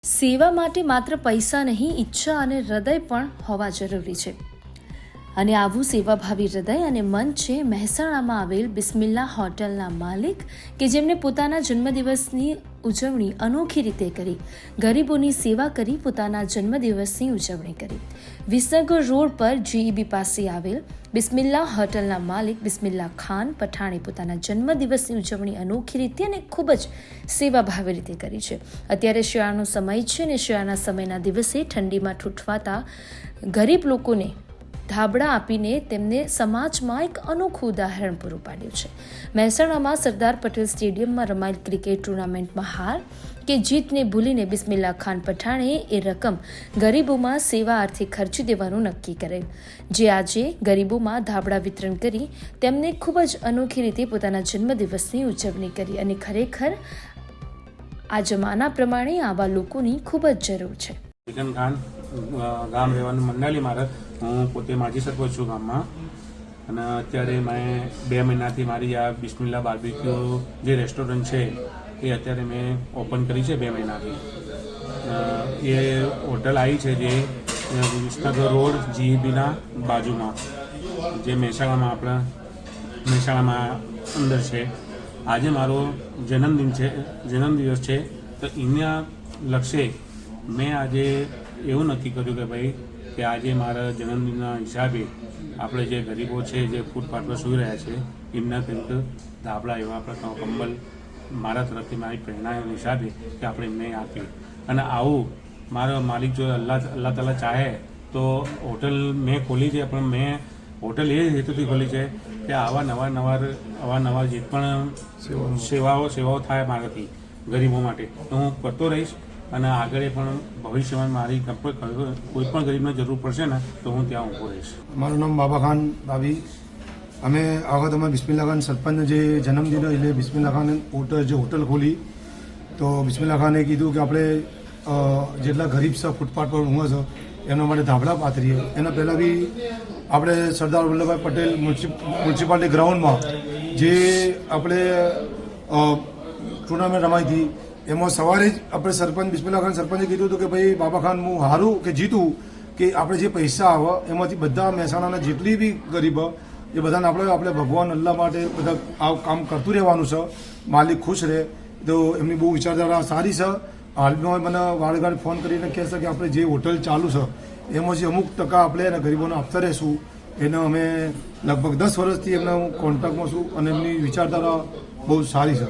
સેવા માટે માત્ર પૈસા નહીં, ઈચ્છા અને હૃદય પણ હોવા જરૂરી છે. અને આવું સેવાભાવી હૃદય અને મન છે મહેસાણામાં આવેલ બિસ્મિલ્લા હોટલના માલિક, કે જેમણે પોતાના જન્મદિવસની ઉજવણી અનોખી રીતે કરી, ગરીબોની સેવા કરી પોતાના જન્મદિવસની ઉજવણી કરી. વિસનગર રોડ પર GEB પાસે આવેલ બિસ્મિલ્લા હોટલના માલિક બિસ્મિલ્લા ખાન પઠાણે પોતાના જન્મદિવસની ઉજવણી અનોખી રીતે અને ખૂબ જ સેવાભાવી રીતે કરી છે. અત્યારે શિયાળાનો સમય છે અને શિયાળાના સમયના દિવસે ઠંડીમાં ઠૂઠવાતા ગરીબ લોકોને ધાબળા આપીને તેમને સમાજમાં એક અનોખું ઉદાહરણ પૂરું પાડ્યું છે. મહેસાણામાં સરદાર પટેલ સ્ટેડિયમમાં રમાયેલ ક્રિકેટ ટુર્નામેન્ટમાં હાર કે જીતને ભૂલીને બિસ્મિલ્લા ખાન પઠાણે એ રકમ ગરીબોમાં સેવા અર્થે ખર્ચી દેવાનું નક્કી કરેલ, જે આજે ગરીબોમાં ધાબળા વિતરણ કરી તેમને ખૂબ જ અનોખી રીતે પોતાના જન્મદિવસની ઉજવણી કરી. અને ખરેખર આ જમાના પ્રમાણે આવા લોકોની ખૂબ જ જરૂર છે. ખાન ગામ રહેવાનું મંડાલી મારે, હું પોતે માજી સરપંચ છું ગામમાં. અને અત્યારે મેં 2 મહિનાથી મારી આ બિસ્મિલ્લા બાર્બીક્યુ જે રેસ્ટોરન્ટ છે એ અત્યારે મેં ઓપન કરી છે 2 મહિનાથી. એ હોટલ આવી છે જે વિસનગર રોડ GEBના બાજુમાં, જે મહેસાણામાં અંદર છે. આજે મારો જન્મદિવસ છે, તો એના લક્ષ્ય મેં આજે એવું નક્કી કર્યું કે ભાઈ કે આજે મારા જન્મદિનના હિસાબે આપણે જે ગરીબો છે જે ફૂટપાથ પર સૂઈ રહ્યા છે એમના કંઈક ધાબળા એવા આપણે કંબલ મારા તરફથી મારી પ્રેરણાના હિસાબે કે આપણે એમને આપીએ. અને આવું મારો માલિક જો અલ્લાહ તાલા ચાહે તો હોટલ મેં ખોલી છે, પણ મેં હોટલ એ હેતુથી ખોલી છે કે આવા જે પણ સેવાઓ થાય મારાથી ગરીબો માટે તો હું કરતો રહીશ. અને આગળ પણ ભવિષ્યમાં મારી કોઈ પણ ગરીબને જરૂર પડશે ને તો હું ત્યાં ઊભો રહીશ. મારું નામ બાબા ખાન ભાભી. અમે આ વખત અમે બિસ્મિલ્લા ખાન સરપંચનો જે જન્મદિન એટલે બિસ્મિલ્લા ખાન હોટલ ખોલી, તો બિસ્મિલ્લા ખાને કીધું કે આપણે જેટલા ગરીબ છે ફૂટપાથ પર ઊંઘે છે એના માટે ધાબળા પાથરીએ. એના પહેલાં બી આપણે સરદાર વલ્લભભાઈ પટેલ મ્યુનિસિપાલિટી ગ્રાઉન્ડમાં જે આપણે ટુર્નામેન્ટ રમાઈ હતી એમાં સવારે જ આપણે સરપંચ બિસ્મિલ્લા ખાન સરપંચે કીધું હતું કે ભાઈ બાબા ખાન હું હારું કે જીતું કે આપણે જે પૈસા આવે એમાંથી બધા મહેસાણાના જેટલી બી ગરીબ એ બધાને આપણે ભગવાન અલ્લાહ માટે બધા આ કામ કરતું રહેવાનું છે. માલિક ખુશ રહે, તો એમની બહુ વિચારધારા સારી છે. હાલમાં મને વાળગાડ ફોન કરીને કહે છે કે આપણે જે હોટલ ચાલુ છે એમાં જે અમુક ટકા આપણે એના ગરીબોને આપતા રહીશું. એને અમે લગભગ 10 વર્ષથી એમના હું કોન્ટેક્ટમાં છું અને એમની વિચારધારા બહુ સારી છે.